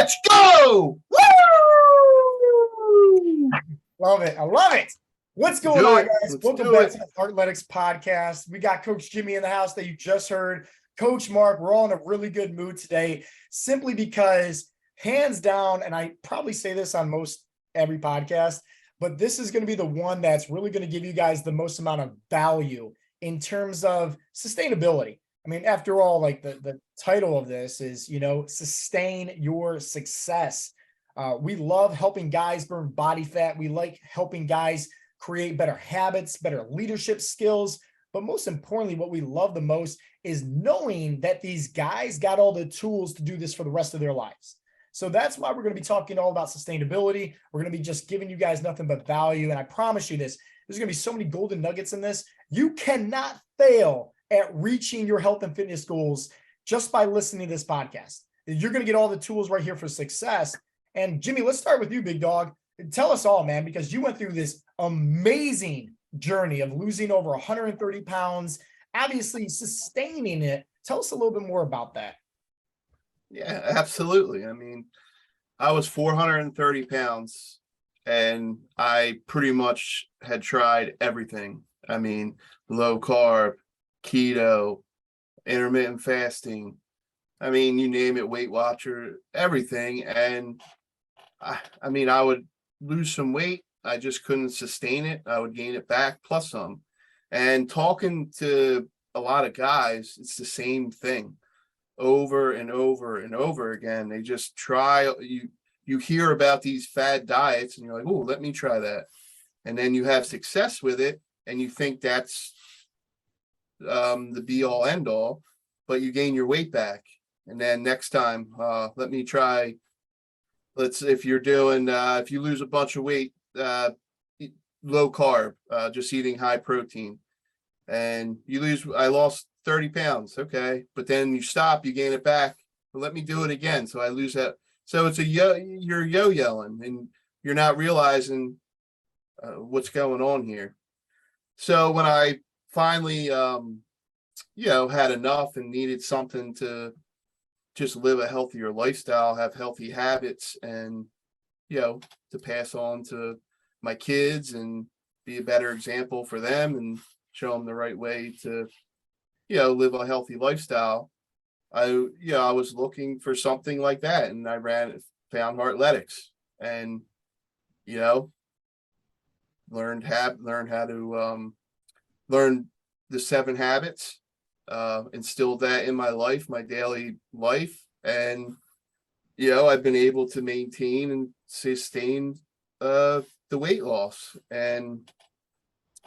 Let's go! Woo! Love it. I love it. What's going on, guys? Welcome back to the Heartletics podcast. We got Coach Jimmy in the house that you just heard. Coach Mark, we're all in a really good mood today, simply because hands down, and I probably say this on most every podcast, but this is going to be the one that's really going to give you guys the most amount of value in terms of sustainability. I mean, after all, like the title of this is, sustain your success. We love helping guys burn body fat. We like helping guys create better habits, better leadership skills. But most importantly, what we love the most is knowing that these guys got all the tools to do this for the rest of their lives. So that's why we're going to be talking all about sustainability. We're going to be just giving you guys nothing but value. And I promise you this, there's going to be so many golden nuggets in this. You cannot fail at reaching your health and fitness goals just by listening to this podcast. You're going to get all the tools right here for success. And Jimmy, let's start with you, big dog. Tell us all, man, because you went through this amazing journey of losing over 130 pounds, obviously sustaining it. Tell us a little bit more about that. Yeah, absolutely. I mean, I was 430 pounds and I pretty much had tried everything. I mean, low carb, keto, intermittent fasting. I mean, you name it, Weight Watcher, everything. And I mean, I would lose some weight. I just couldn't sustain it. I would gain it back plus some. And talking to a lot of guys, it's the same thing over and over and over again. They just try. You hear about these fad diets and you're like, oh, let me try that. And then you have success with it and you think that's the be all end all, but you gain your weight back. And then next time, let me try. If you're doing, if you lose a bunch of weight, low carb, just eating high protein, and I lost 30 pounds. Okay. But then you stop, you gain it back. Well, let me do it again. So I lose that. So it's you're yo-yoing and you're not realizing what's going on here. So when I finally, had enough and needed something to just live a healthier lifestyle, have healthy habits, and, to pass on to my kids and be a better example for them and show them the right way to, live a healthy lifestyle. I was looking for something like that, and I found Heartletics, and, learned how to learn the 7 habits, instilled that in my life, my daily life. And, I've been able to maintain and sustain the weight loss. And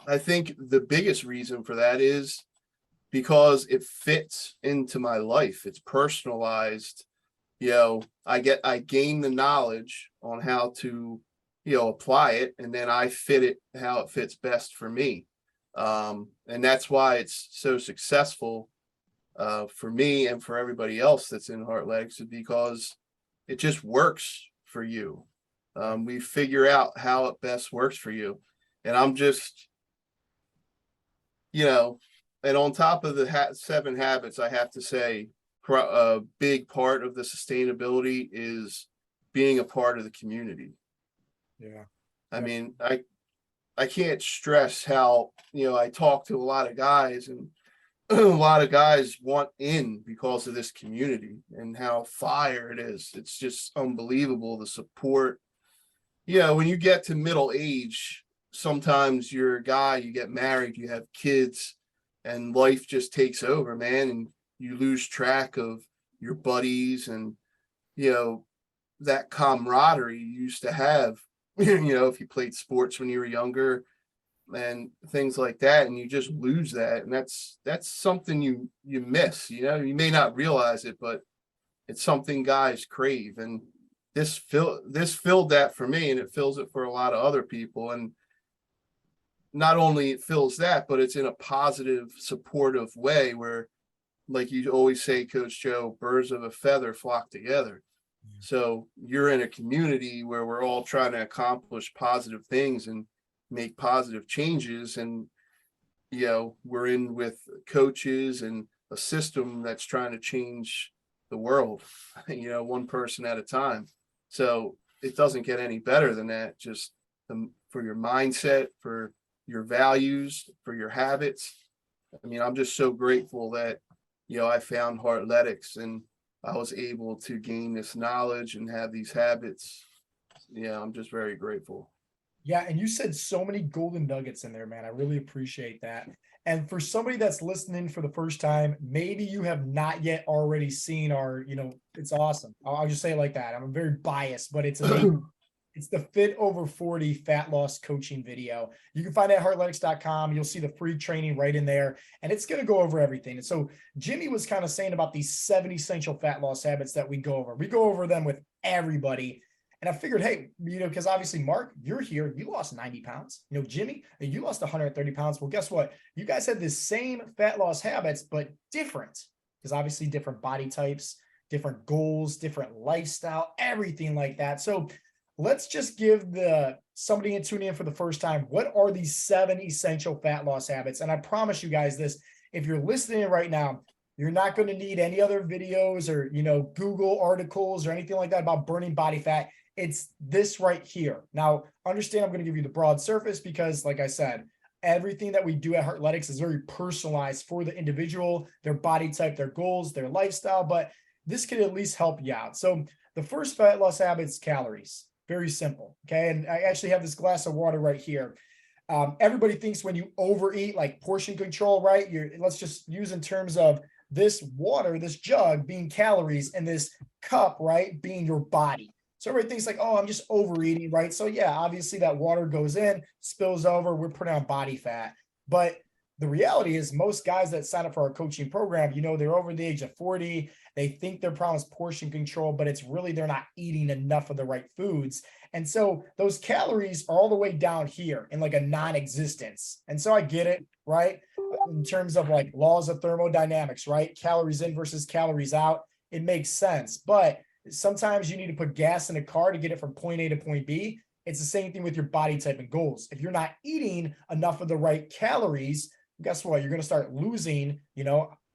I think the biggest reason for that is because it fits into my life. It's personalized. I gain the knowledge on how to, apply it, and then I fit it how it fits best for me. And that's why it's so successful for me and for everybody else that's in Heartletics, because it just works for you. We figure out how it best works for you. And I'm just, and on top of the 7 habits, I have to say a big part of the sustainability is being a part of the community. Yeah. I mean, I can't stress how, I talk to a lot of guys, and a lot of guys want in because of this community and how fire it is. It's just unbelievable, the support. When you get to middle age, sometimes you're a guy, you get married, you have kids, and life just takes over, man. And you lose track of your buddies and, that camaraderie you used to have, if you played sports when you were younger and things like that, and you just lose that. And that's something you miss. You may not realize it, but it's something guys crave. And this filled that for me, and it fills it for a lot of other people. And not only it fills that, but it's in a positive, supportive way where, like you always say, Coach Joe, birds of a feather flock together. So you're in a community where we're all trying to accomplish positive things and make positive changes. And, we're in with coaches and a system that's trying to change the world, one person at a time. So it doesn't get any better than that. Just for your mindset, for your values, for your habits. I mean, I'm just so grateful that, I found Heartletics and I was able to gain this knowledge and have these habits. Yeah, I'm just very grateful. Yeah, and you said so many golden nuggets in there, man. I really appreciate that. And for somebody that's listening for the first time, maybe you have not yet already seen our, it's awesome. I'll just say it like that. I'm very biased, but it's amazing. It's the Fit Over 40 fat loss coaching video. You can find it at heartletics.com. You'll see the free training right in there, and it's going to go over everything. And so Jimmy was kind of saying about these 7 essential fat loss habits that we go over. We go over them with everybody. And I figured, hey, because obviously, Mark, you're here. You lost 90 pounds. Jimmy, you lost 130 pounds. Well, guess what? You guys had the same fat loss habits, but different, because obviously different body types, different goals, different lifestyle, everything like that. So let's just give somebody tuning in for the first time, what are these 7 essential fat loss habits? And I promise you guys this, if you're listening right now, you're not going to need any other videos or, Google articles or anything like that about burning body fat. It's this right here. Now, understand I'm going to give you the broad surface because, like I said, everything that we do at Heartletics is very personalized for the individual, their body type, their goals, their lifestyle, but this could at least help you out. So the first fat loss habit is calories. Very simple. Okay. And I actually have this glass of water right here. Everybody thinks when you overeat, like portion control, right? Let's just use in terms of this water, this jug being calories, and this cup, right, being your body. So everybody thinks like, oh, I'm just overeating, right? So yeah, obviously that water goes in, spills over, we're putting on body fat. But the reality is most guys that sign up for our coaching program, they're over the age of 40. They think their problem is portion control, but it's really they're not eating enough of the right foods. And so those calories are all the way down here in like a non-existence. And so I get it, right? In terms of like laws of thermodynamics, right? Calories in versus calories out. It makes sense. But sometimes you need to put gas in a car to get it from point A to point B. It's the same thing with your body type and goals. If you're not eating enough of the right calories, guess what? You're going to start losing,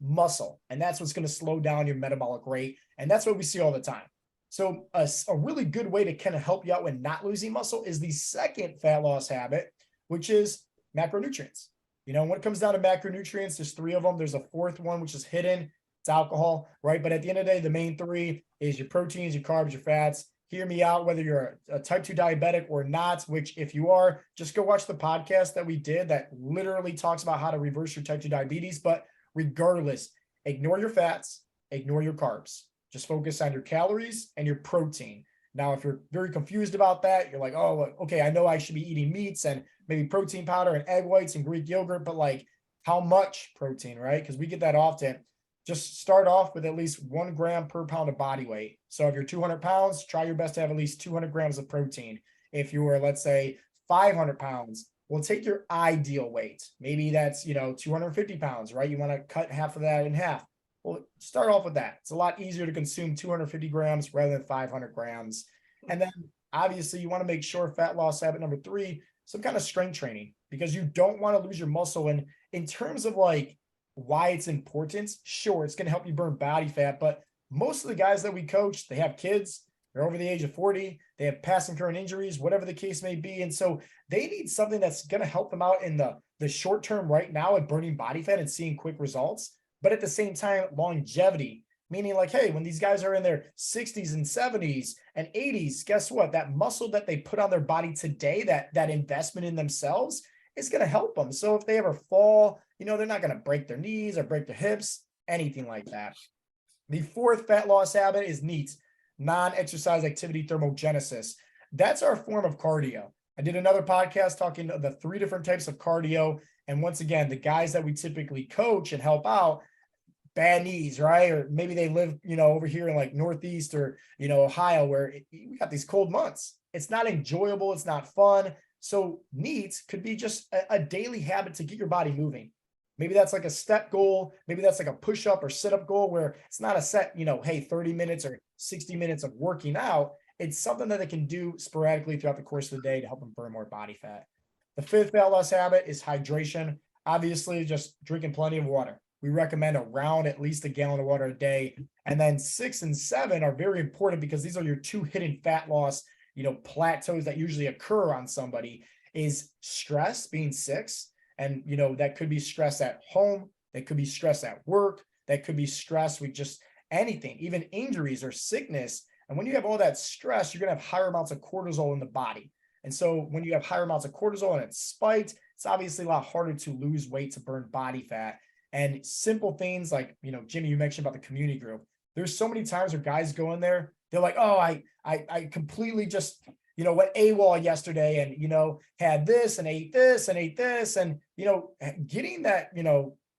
muscle. And that's what's going to slow down your metabolic rate. And that's what we see all the time. So a really good way to kind of help you out when not losing muscle is the second fat loss habit, which is macronutrients. When it comes down to macronutrients, there's 3 of them. There's a 4th one, which is hidden. It's alcohol, right? But at the end of the day, the main 3 is your proteins, your carbs, your fats. Hear me out, whether you're a type 2 diabetic or not, which if you are, just go watch the podcast that we did that literally talks about how to reverse your type 2 diabetes. But regardless, ignore your fats, ignore your carbs. Just focus on your calories and your protein. Now, if you're very confused about that, you're like, oh, okay, I know I should be eating meats and maybe protein powder and egg whites and Greek yogurt, but like how much protein, right? Because we get that often. Just start off with at least 1 gram per pound of body weight. So if you're 200 pounds, try your best to have at least 200 grams of protein. If you were, let's say, 500 pounds, well, take your ideal weight. Maybe that's, 250 pounds, right? You want to cut half of that in half. Well, start off with that. It's a lot easier to consume 250 grams rather than 500 grams. And then obviously you want to make sure fat loss habit number 3, some kind of strength training, because you don't want to lose your muscle. And in terms of like why it's important, sure, it's going to help you burn body fat, but most of the guys that we coach, they have kids, they're over the age of 40, they have past and current injuries, whatever the case may be. And so they need something that's going to help them out in the short term right now at burning body fat and seeing quick results. But at the same time, longevity, meaning like, hey, when these guys are in their 60s and 70s and 80s, guess what? That muscle that they put on their body today, that investment in themselves is going to help them. So if they ever fall, they're not going to break their knees or break their hips, anything like that. The 4th fat loss habit is NEAT, non-exercise activity thermogenesis. That's our form of cardio. I did another podcast talking to the 3 different types of cardio. And once again, the guys that we typically coach and help out, bad knees, right? Or maybe they live, over here in like Northeast or, Ohio, where we got these cold months. It's not enjoyable. It's not fun. So NEAT could be just a daily habit to get your body moving. Maybe that's like a step goal. Maybe that's like a push-up or sit-up goal where it's not a set, hey, 30 minutes or 60 minutes of working out. It's something that they can do sporadically throughout the course of the day to help them burn more body fat. The 5th fat loss habit is hydration. Obviously, just drinking plenty of water. We recommend around at least a gallon of water a day. And then 6 and 7 are very important because these are your two hidden fat loss, plateaus that usually occur on somebody. Is stress being 6. And, that could be stress at home. That could be stress at work. That could be stress with just anything, even injuries or sickness. And when you have all that stress, you're going to have higher amounts of cortisol in the body. And so when you have higher amounts of cortisol and it's spiked, it's obviously a lot harder to lose weight, to burn body fat. And simple things like, Jimmy, you mentioned about the community group. There's so many times where guys go in there, they're like, oh, I completely just, went AWOL yesterday and, had this and ate this and ate this. And, getting that,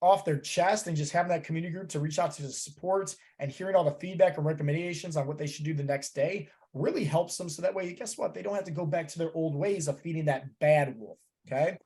off their chest and just having that community group to reach out to the support and hearing all the feedback and recommendations on what they should do the next day really helps them. So that way, guess what? They don't have to go back to their old ways of feeding that bad wolf. Okay.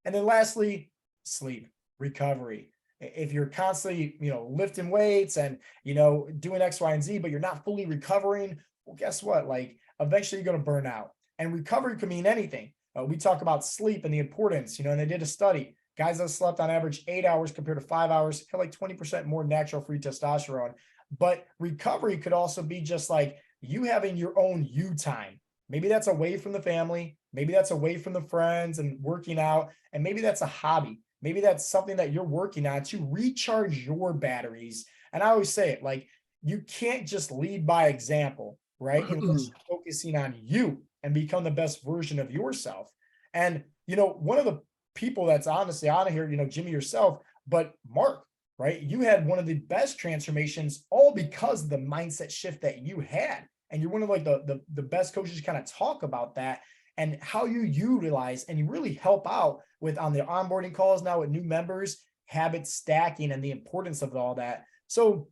And then lastly, sleep, recovery. If you're constantly, lifting weights and, doing X, Y, and Z, but you're not fully recovering, well, guess what? Like eventually you're going to burn out, and recovery can mean anything. We talk about sleep and the importance, and they did a study. Guys that slept on average 8 hours compared to 5 hours had like 20% more natural free testosterone. But recovery could also be just like you having your own you time. Maybe that's away from the family. Maybe that's away from the friends and working out. And maybe that's a hobby. Maybe that's something that you're working on to recharge your batteries. And I always say it, like, you can't just lead by example, right? Unless you're focusing on you and become the best version of yourself. And, one of the people that's honestly on here, Jimmy, yourself, but Mark, right? You had one of the best transformations all because of the mindset shift that you had. And you're one of like the best coaches to kind of talk about that and how you utilize and you really help out with on the onboarding calls now with new members, habit stacking and the importance of all that. So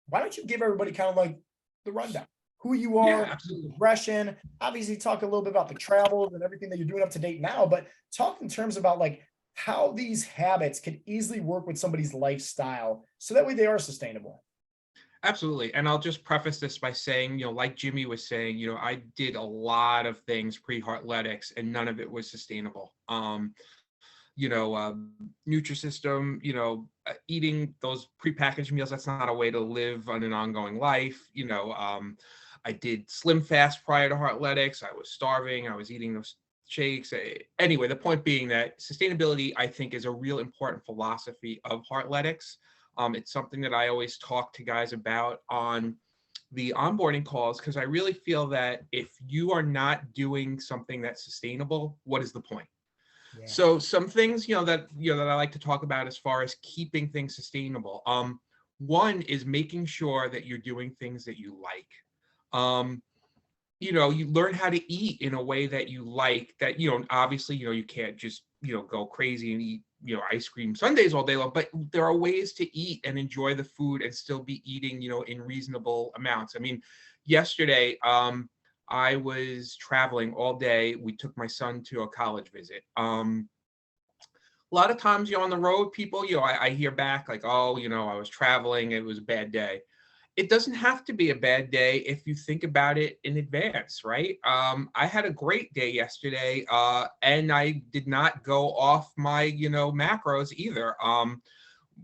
why don't you give everybody kind of like the rundown, who you are, progression, obviously talk a little bit about the travels and everything that you're doing up to date now, but talk in terms about like how these habits can easily work with somebody's lifestyle so that way they are sustainable. Absolutely. And I'll just preface this by saying, like Jimmy was saying, I did a lot of things pre-Heartletics and none of it was sustainable. Nutrisystem, eating those prepackaged meals, that's not a way to live on an ongoing life. I did slim fast prior to Heartletics. I was starving. I was eating those shakes. Anyway, the point being that sustainability, I think, is a real important philosophy of Heartletics. It's something that I always talk to guys about on the onboarding calls, because I really feel that if you are not doing something that's sustainable, what is the point? Yeah. So some things, that I like to talk about as far as keeping things sustainable. One is making sure that you're doing things that you like. You learn how to eat in a way that you like, that, obviously, you can't just, go crazy and eat, ice cream sundaes all day long, but there are ways to eat and enjoy the food and still be eating, in reasonable amounts. I mean, yesterday, I was traveling all day. We took my son to a college visit. A lot of times, on the road, people, I hear back like, oh, I was traveling, it was a bad day. It doesn't have to be a bad day if you think about it in advance, right? I had a great day yesterday, and I did not go off my, macros either.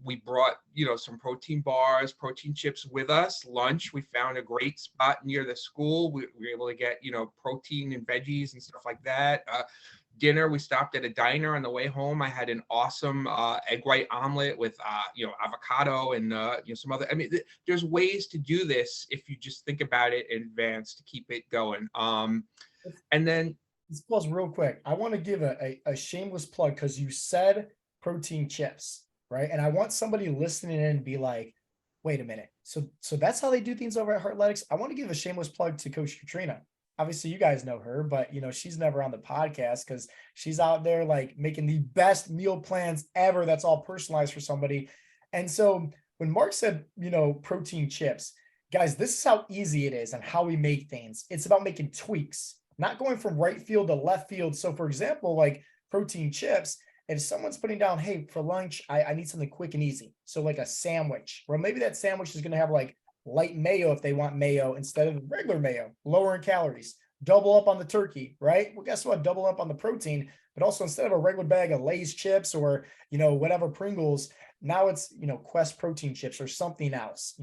We brought, some protein bars, protein chips with us. Lunch, we found a great spot near the school. We were able to get, protein and veggies and stuff like that. Dinner, we stopped at a diner on the way home. I had an awesome egg white omelet with avocado and some other. I mean, there's ways to do this if you just think about it in advance to keep it going. And then let's pause real quick. I want to give a shameless plug because you said protein chips, right? And I want somebody listening in to be like, wait a minute. So that's how they do things over at Heartletics. I want to give a shameless plug to Coach Katrina. Obviously you guys know her, but she's never on the podcast because she's out there like making the best meal plans ever. That's all personalized for somebody. And so when Mark said, protein chips, guys, this is how easy it is and how we make things. It's about making tweaks, not going from right field to left field. So for example, like protein chips, if someone's putting down, hey, for lunch, I need something quick and easy. So like a sandwich, or maybe that sandwich is going to have like light mayo if they want mayo instead of regular mayo, lower in calories, double up on the turkey, right? Well, guess what? Double up on the protein, but also instead of a regular bag of Lay's chips or, whatever Pringles, Now it's, Quest protein chips or something else,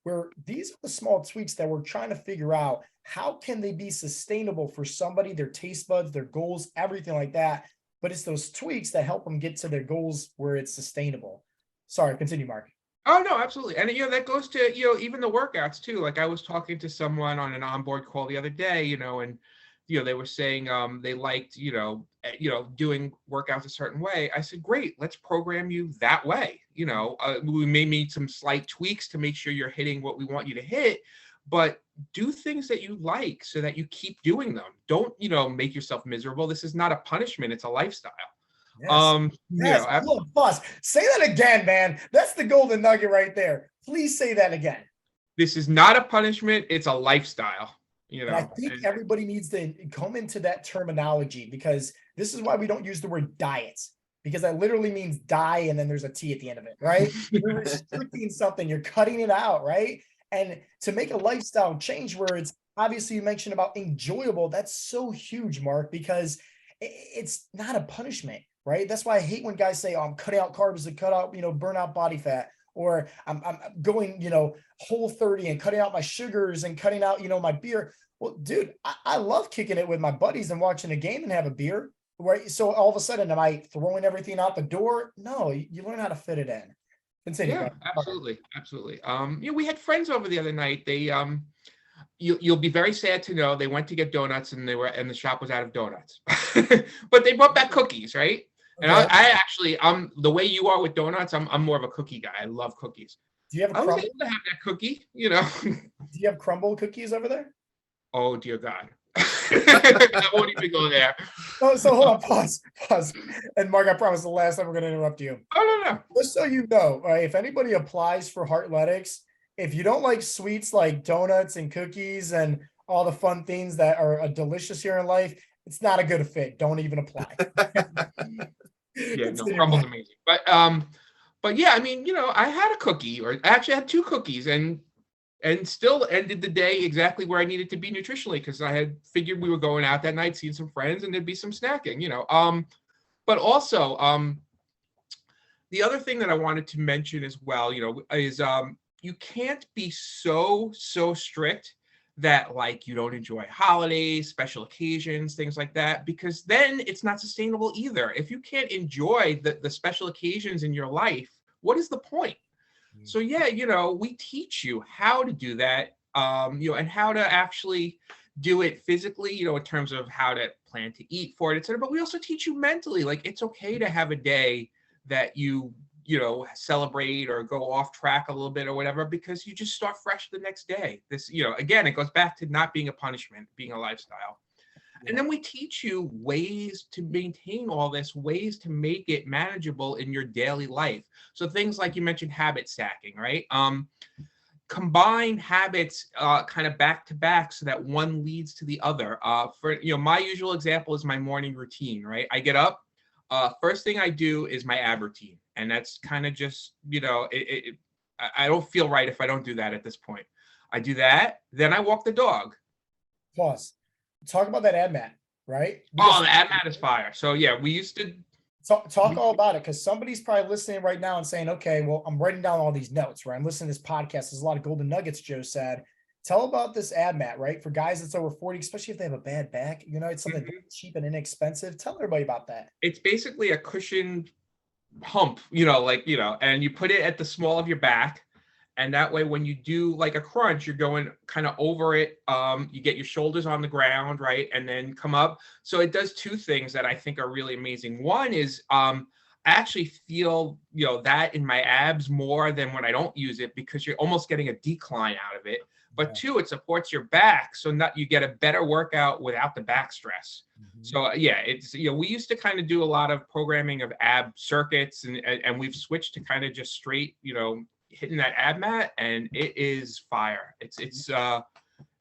where these are the small tweaks that we're trying to figure out. How can they be sustainable for somebody, their taste buds, their goals, everything like that. But it's those tweaks that help them get to their goals where it's sustainable. Sorry, continue, Mark. Oh no, absolutely. And that goes to, even the workouts too. Like I was talking to someone on an onboard call the other day, and they were saying they liked, doing workouts a certain way. I said, great, let's program you that way. We may need some slight tweaks to make sure you're hitting what we want you to hit, but do things that you like so that you keep doing them. Don't, make yourself miserable. This is not a punishment, it's a lifestyle. Yes. Yes. I love pause. Say that again, man. That's the golden nugget right there. Please say that again. This is not a punishment, it's a lifestyle. And I think everybody needs to come into that terminology, because this is why we don't use the word diets, because that literally means die and then there's a T at the end of it, right? You're restricting something, you're cutting it out, right? And to make a lifestyle change where it's, obviously you mentioned about enjoyable, that's so huge, Mark, because it's not a punishment, right? That's why I hate when guys say, oh, I'm cutting out carbs to cut out, burn out body fat, or I'm going, whole 30 and cutting out my sugars and cutting out, my beer. Well, dude, I love kicking it with my buddies and watching a game and have a beer, right? So all of a sudden, am I throwing everything out the door? No, you learn how to fit it in. Continue. Yeah, absolutely. Absolutely. We had friends over the other night. They, you'll be very sad to know they went to get donuts and the shop was out of donuts, but they brought back cookies, right? And Okay. I actually, the way you are with donuts, I'm more of a cookie guy. I love cookies. Do you have I was able to have that cookie, Do you have crumble cookies over there? Oh dear God. I won't even go there. Oh, so hold on, pause. And Mark, I promise the last time we're going to interrupt you. Oh, no. Just so you know, right, if anybody applies for Heartletics, if you don't like sweets like donuts and cookies and all the fun things that are delicious here in life, it's not a good fit. Don't even apply. Yeah, no, crumble's amazing. But yeah, I mean, I had a cookie, or I actually had 2 cookies, and still ended the day exactly where I needed to be nutritionally, because I had figured we were going out that night, seeing some friends, and there'd be some snacking, But also, the other thing that I wanted to mention as well, is you can't be so strict that like you don't enjoy holidays, special occasions, things like that, because then it's not sustainable either. If you can't enjoy the special occasions in your life, what is the point? So yeah, we teach you how to do that, and how to actually do it physically, in terms of how to plan to eat for it, etc. But we also teach you mentally, like it's okay to have a day that you celebrate or go off track a little bit or whatever, because you just start fresh the next day. This, again, it goes back to not being a punishment, being a lifestyle. And then we teach you ways to maintain all this, ways to make it manageable in your daily life. So things like you mentioned habit stacking, right? Combine habits kind of back to back so that one leads to the other. My usual example is my morning routine, right? I get up, first thing I do is my ab routine. And that's kind of just, I don't feel right if I don't do that at this point. I do that, then I walk the dog. Pause. Talk about that ad mat, right? Because the ad mat is fire. So yeah, we used to talk all about it, because somebody's probably listening right now and saying, okay, well, I'm writing down all these notes, right? I'm listening to this podcast. There's a lot of golden nuggets, Joe said. Tell about this ad mat, right? For guys that's over 40, especially if they have a bad back, it's something very cheap and inexpensive. Tell everybody about that. It's basically a cushioned hump, and you put it at the small of your back. And that way, when you do like a crunch, you're going kind of over it. You get your shoulders on the ground, right? And then come up. So it does 2 things that I think are really amazing. One is I actually feel, that in my abs more than when I don't use it, because you're almost getting a decline out of it. But 2, it supports your back, so you get a better workout without the back stress. So yeah, it's, we used to kind of do a lot of programming of ab circuits, and we've switched to kind of just straight, hitting that ab mat, and it is fire. It's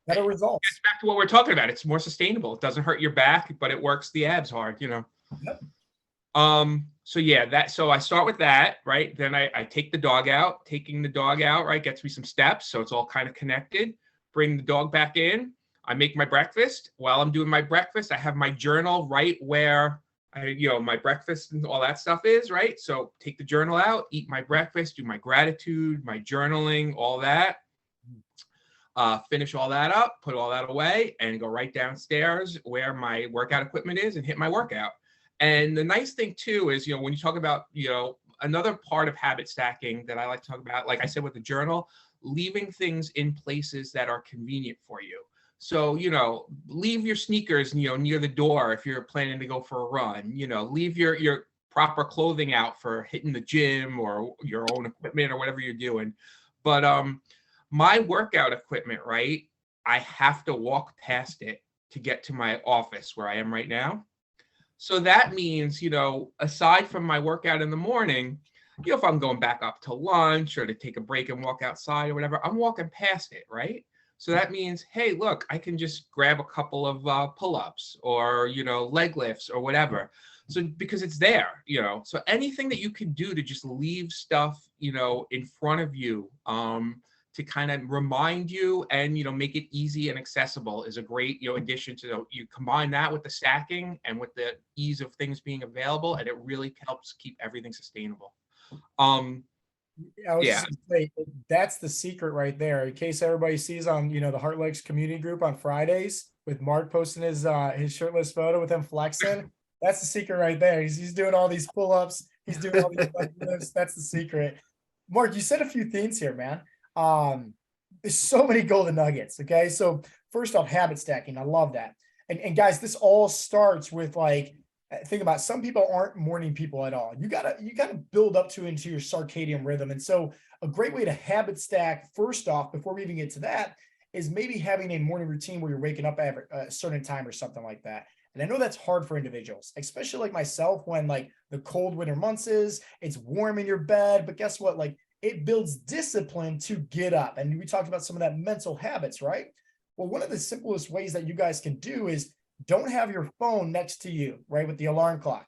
better results. It's back to what we're talking about. It's more sustainable. It doesn't hurt your back, but it works the abs hard, Yep. So yeah, so I start with that, right? Then I take the dog out. Taking the dog out, right, gets me some steps, so it's all kind of connected. Bring the dog back in. I make my breakfast. While I'm doing my breakfast, I have my journal right where my breakfast and all that stuff is, right? So take the journal out, eat my breakfast, do my gratitude, my journaling, all that. Finish all that up, put all that away, and go right downstairs where my workout equipment is and hit my workout. And the nice thing too is, when you talk about, another part of habit stacking that I like to talk about, like I said with the journal, leaving things in places that are convenient for you. So, leave your sneakers, near the door if you're planning to go for a run, leave your proper clothing out for hitting the gym or your own equipment or whatever you're doing. But my workout equipment, right? I have to walk past it to get to my office where I am right now. So that means, aside from my workout in the morning, if I'm going back up to lunch or to take a break and walk outside or whatever, I'm walking past it, right? So that means, hey, look, I can just grab a couple of pull-ups or, leg lifts or whatever. So because it's there, so anything that you can do to just leave stuff, in front of you, to kind of remind you and, make it easy and accessible is a great, addition to you combine that with the stacking and with the ease of things being available, and it really helps keep everything sustainable. I was Yeah. just gonna say, that's the secret right there. In case everybody sees on, the Heartletics community group on Fridays with Mark posting his shirtless photo with him flexing. That's the secret right there. He's doing all these pull-ups. He's doing all these leg lifts. That's the secret. Mark, you said a few things here, man. There's so many golden nuggets. Okay. So first off, habit stacking. I love that. And guys, this all starts with think about, some people aren't morning people at all. You gotta build up into your circadian rhythm. And so a great way to habit stack, first off, before we even get to that, is maybe having a morning routine where you're waking up at a certain time or something like that. And I know that's hard for individuals, especially like myself, when the cold winter months it's warm in your bed, but guess what? It builds discipline to get up. And we talked about some of that mental habits, right? Well, one of the simplest ways that you guys can do is don't have your phone next to you, right? With the alarm clock.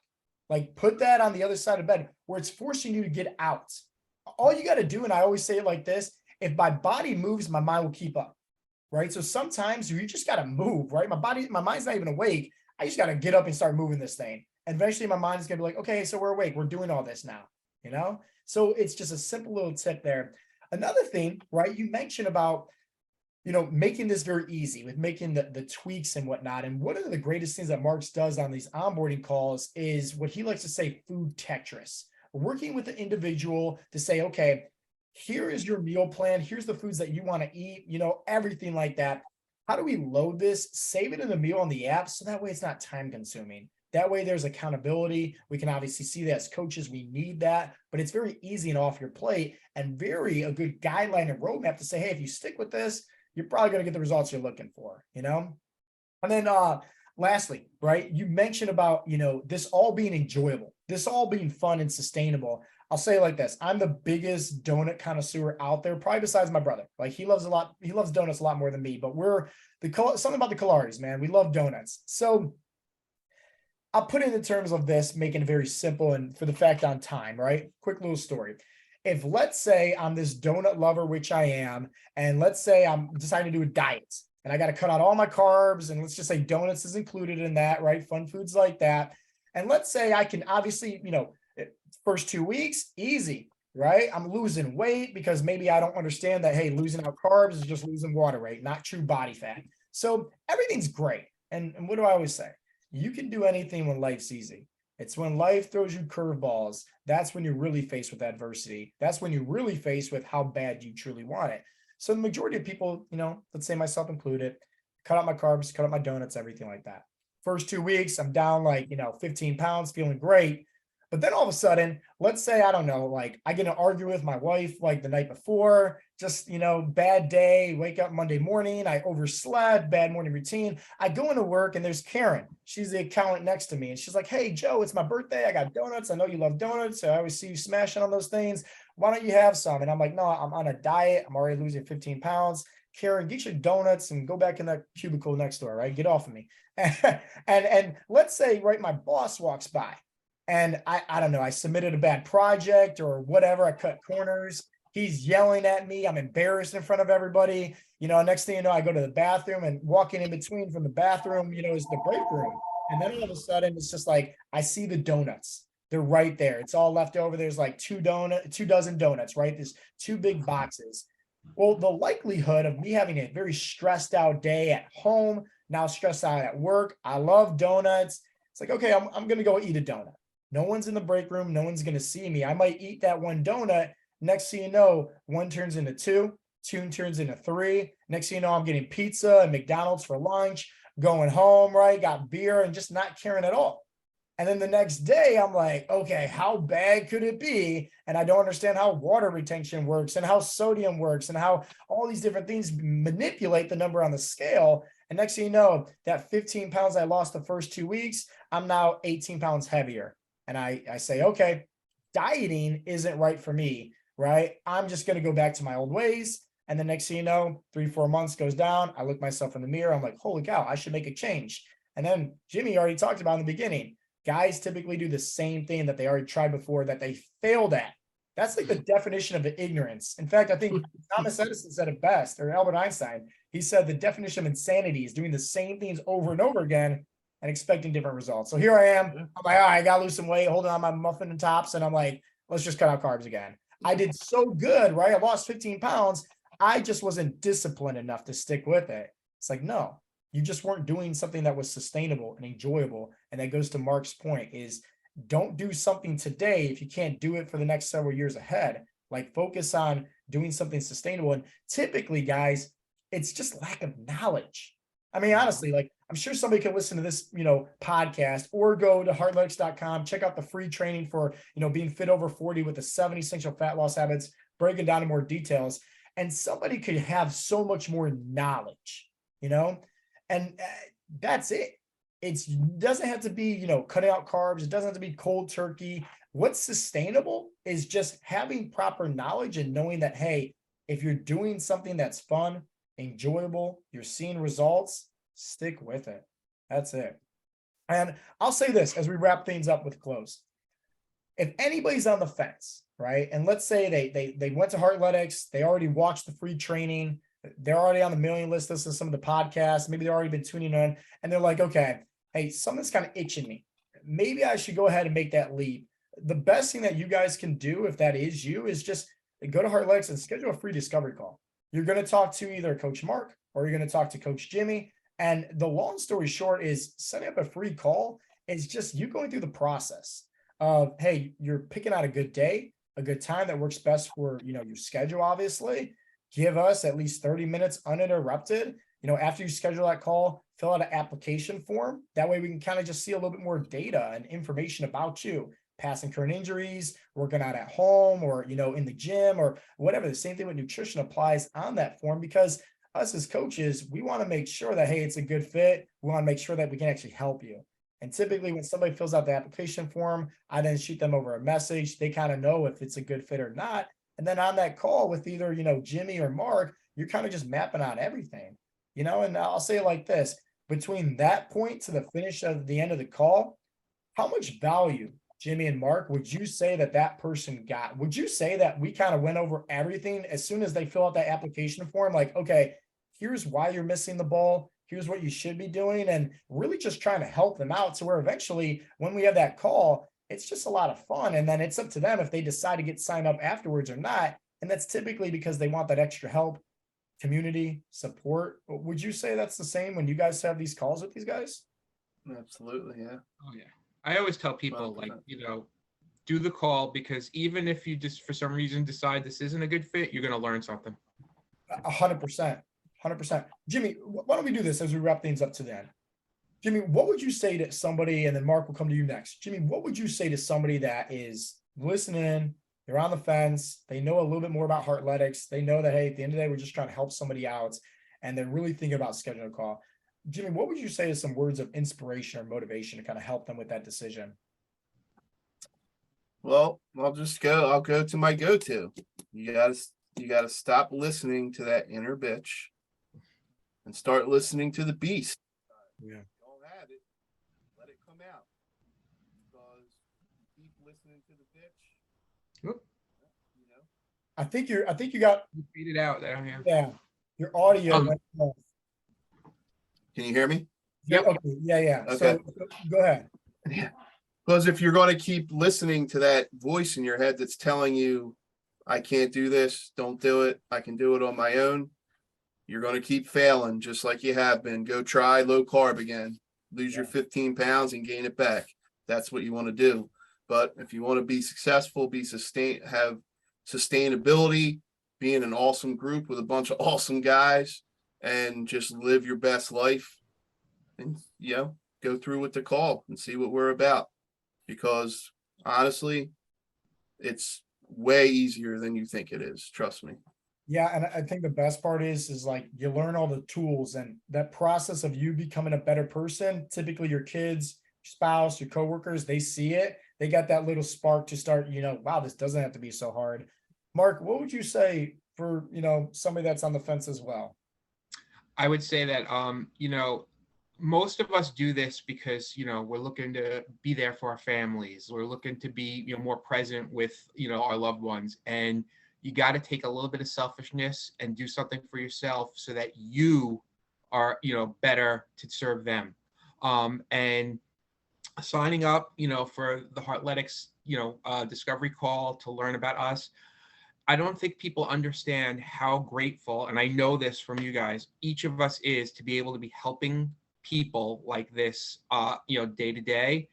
Put that on the other side of bed where it's forcing you to get out. All you got to do, and I always say it like this, if my body moves, my mind will keep up, right? So sometimes you just got to move, right? My mind's not even awake. I just got to get up and start moving this thing. And eventually my mind is going to be like, okay, so we're awake. We're doing all this now, So it's just a simple little tip there. Another thing, right? You mentioned about, making this very easy with making the tweaks and whatnot. And one of the greatest things that Marks does on these onboarding calls is what he likes to say, food Tetris. Working with the individual to say, okay, here is your meal plan. Here's the foods that you want to eat, everything like that. How do we load this, save it in the meal on the app, so that way it's not time consuming? That way there's accountability. We can obviously see that as coaches, we need that, but it's very easy and off your plate, and a good guideline and roadmap to say, hey, if you stick with this, you're probably going to get the results you're looking for, And then lastly, right, you mentioned about, this all being enjoyable, this all being fun and sustainable. I'll say it like this. I'm the biggest donut connoisseur out there, probably besides my brother. He loves donuts a lot more than me, but something about the Callaris, man. We love donuts. So I'll put it in terms of this, making it very simple and for the fact on time, right? Quick little story. If let's say I'm this donut lover, which I am, and let's say I'm deciding to do a diet and I got to cut out all my carbs, and let's just say donuts is included in that, right? Fun foods like that. And let's say I can obviously, first 2 weeks, easy, right? I'm losing weight because maybe I don't understand that, hey, losing out carbs is just losing water weight, not true body fat. So everything's great. And what do I always say? You can do anything when life's easy. It's when life throws you curveballs. That's when you're really faced with adversity. That's when you're really faced with how bad you truly want it. So the majority of people, let's say myself included, cut out my carbs, cut out my donuts, everything like that. First 2 weeks, I'm down 15 pounds, feeling great. But then all of a sudden, let's say, I don't know, I get in an argument with my wife the night before, just, bad day, wake up Monday morning, I overslept, bad morning routine. I go into work and there's Karen. She's the accountant next to me. And she's like, hey, Joe, it's my birthday. I got donuts. I know you love donuts. So I always see you smashing on those things. Why don't you have some? And I'm like, no, I'm on a diet. I'm already losing 15 pounds. Karen, get your donuts and go back in that cubicle next door, right? Get off of me. And let's say, right, my boss walks by. And I don't know, I submitted a bad project or whatever. I cut corners. He's yelling at me. I'm embarrassed in front of everybody. Next thing you know, I go to the bathroom, and walking in between from the bathroom, is the break room. And then all of a sudden, it's just like, I see the donuts. They're right there. It's all left over. There's like 2 dozen donuts, right? There's 2 big boxes. Well, the likelihood of me having a very stressed out day at home, now stressed out at work. I love donuts. It's like, okay, I'm going to go eat a donut. No one's in the break room. No one's going to see me. I might eat that one donut. Next thing you know, one turns into two, two turns into three. Next thing you know, I'm getting pizza and McDonald's for lunch, going home, right? Got beer and just not caring at all. And then the next day, I'm like, okay, how bad could it be? And I don't understand how water retention works and how sodium works and how all these different things manipulate the number on the scale. And next thing you know, that 15 pounds I lost the first 2 weeks, I'm now 18 pounds heavier. And I say, okay, dieting isn't right for me, right? I'm just going to go back to my old ways. And the next thing you know, 3-4 months goes down. I look myself in the mirror. I'm like, holy cow, I should make a change. And then Jimmy already talked about in the beginning. Guys typically do the same thing that they already tried before that they failed at. That's like the definition of ignorance. In fact, I think Thomas Edison said it best, or Albert Einstein. He said the definition of insanity is doing the same things over and over again and expecting different results. So here I am. I'm like, all right, I got to lose some weight, holding on my muffin and tops. And I'm like, let's just cut out carbs again. I did so good, right? I lost 15 pounds. I just wasn't disciplined enough to stick with it. It's like, no, you just weren't doing something that was sustainable and enjoyable. And that goes to Mark's point is don't do something today if you can't do it for the next several years ahead. Like focus on doing something sustainable. And typically, guys, it's just lack of knowledge. I mean, honestly, like I'm sure somebody can listen to this, podcast or go to heartletics.com, check out the free training for, being fit over 40 with the 7 essential fat loss habits, breaking down in more details. And somebody could have so much more knowledge, and that's it. It doesn't have to be, cutting out carbs. It doesn't have to be cold turkey. What's sustainable is just having proper knowledge and knowing that, hey, if you're doing something that's fun, enjoyable, you're seeing results, stick with it. That's it. And I'll say this as we wrap things up with close. If anybody's on the fence, right? And let's say they went to Heartletics, they already watched the free training, they're already on the mailing list, listening to some of the podcasts, maybe they've already been tuning in, and they're like, okay, hey, something's kind of itching me. Maybe I should go ahead and make that leap. The best thing that you guys can do, if that is you, is just go to Heartletics and schedule a free discovery call. You're going to talk to either Coach Mark or you're going to talk to Coach Jimmy. And the long story short is setting up a free call is just you going through the process of, hey, you're picking out a good day, a good time that works best for, your schedule, obviously. Give us at least 30 minutes uninterrupted. After you schedule that call, fill out an application form. That way we can kind of just see a little bit more data and information about you, past and current injuries, working out at home or, in the gym or whatever. The same thing with nutrition applies on that form because us as coaches, we want to make sure that, hey, it's a good fit. We want to make sure that we can actually help you. And typically when somebody fills out the application form, I then shoot them over a message. They kind of know if it's a good fit or not. And then on that call with either, Jimmy or Mark, you're kind of just mapping out everything, and I'll say it like this, between that point to the finish of the end of the call, how much value, Jimmy and Mark, would you say that person got? Would you say that we kind of went over everything as soon as they fill out that application form? Like, okay, here's why you're missing the ball. Here's what you should be doing. And really just trying to help them out to where eventually when we have that call, it's just a lot of fun. And then it's up to them if they decide to get signed up afterwards or not. And that's typically because they want that extra help, community support. Would you say that's the same when you guys have these calls with these guys? Absolutely. Yeah. Oh yeah. I always tell people 100%. Do the call because even if you just for some reason decide this isn't a good fit, you're going to learn something. 100%. 100%. Jimmy, why don't we do this as we wrap things up to the end? Jimmy, what would you say to somebody, and then Mark will come to you next. Jimmy, what would you say to somebody that is listening, they're on the fence, they know a little bit more about Heartletics, they know that, hey, at the end of the day, we're just trying to help somebody out, and they're really thinking about scheduling a call. Jimmy, what would you say is some words of inspiration or motivation to kind of help them with that decision? Well, I'll go to my go-to. You gotta stop listening to that inner bitch and start listening to the beast. Yeah. Don't have it. Let it come out. Because you keep listening to the bitch. Whoop. I think you got You beat it out there. yeah. Your audio went off. Can you hear me? Yep. Okay. Yeah. Okay. So go ahead. Yeah. Because if you're going to keep listening to that voice in your head that's telling you, I can't do this, don't do it, I can do it on my own, you're going to keep failing just like you have been. Go try low carb again, lose your 15 pounds and gain it back. That's what you want to do. But if you want to be successful, have sustainability, be in an awesome group with a bunch of awesome guys, and just live your best life, and go through with the call and see what we're about. Because honestly, it's way easier than you think it is. Trust me. Yeah, and I think the best part is like you learn all the tools, and that process of you becoming a better person. Typically, your kids, your spouse, your coworkers, they see it. They got that little spark to start. Wow, this doesn't have to be so hard. Mark, what would you say for somebody that's on the fence as well? I would say that most of us do this because we're looking to be there for our families. We're looking to be more present with our loved ones, and you got to take a little bit of selfishness and do something for yourself so that you are better to serve them. And signing up for the Heartletics discovery call to learn about us, I don't think people understand how grateful, and I know this from you guys, each of us is to be able to be helping people like this, day to day.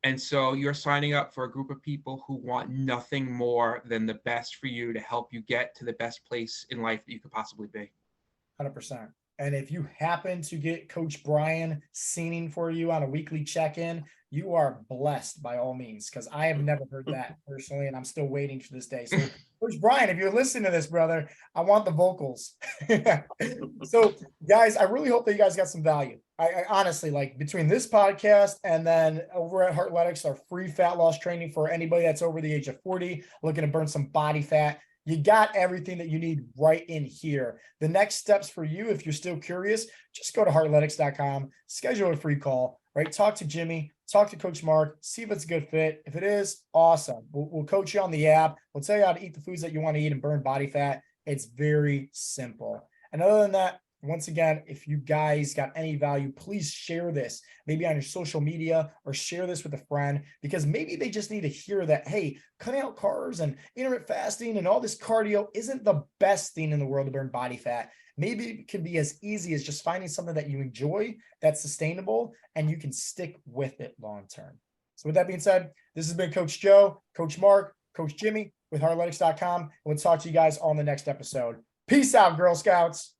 And so you're signing up for a group of people who want nothing more than the best for you to help you get to the best place in life that you could possibly be. 100%. And if you happen to get Coach Brian singing for you on a weekly check-in, you are blessed by all means, because I have never heard that personally, and I'm still waiting for this day. So, Coach Brian, if you're listening to this, brother, I want the vocals. So, guys, I really hope that you guys got some value. I honestly, like, between this podcast and then over at Heartletics, our free fat loss training for anybody that's over the age of 40, looking to burn some body fat. You got everything that you need right in here. The next steps for you, if you're still curious, just go to heartletics.com, schedule a free call, right? Talk to Jimmy, talk to Coach Mark, see if it's a good fit. If it is, awesome. We'll coach you on the app. We'll tell you how to eat the foods that you want to eat and burn body fat. It's very simple. And other than that, once again, if you guys got any value, please share this maybe on your social media or share this with a friend, because maybe they just need to hear that, hey, cutting out carbs and intermittent fasting and all this cardio isn't the best thing in the world to burn body fat. Maybe it can be as easy as just finding something that you enjoy, that's sustainable, and you can stick with it long term. So with that being said, this has been Coach Joe, Coach Mark, Coach Jimmy with Heartletics.com. And we'll talk to you guys on the next episode. Peace out, Girl Scouts.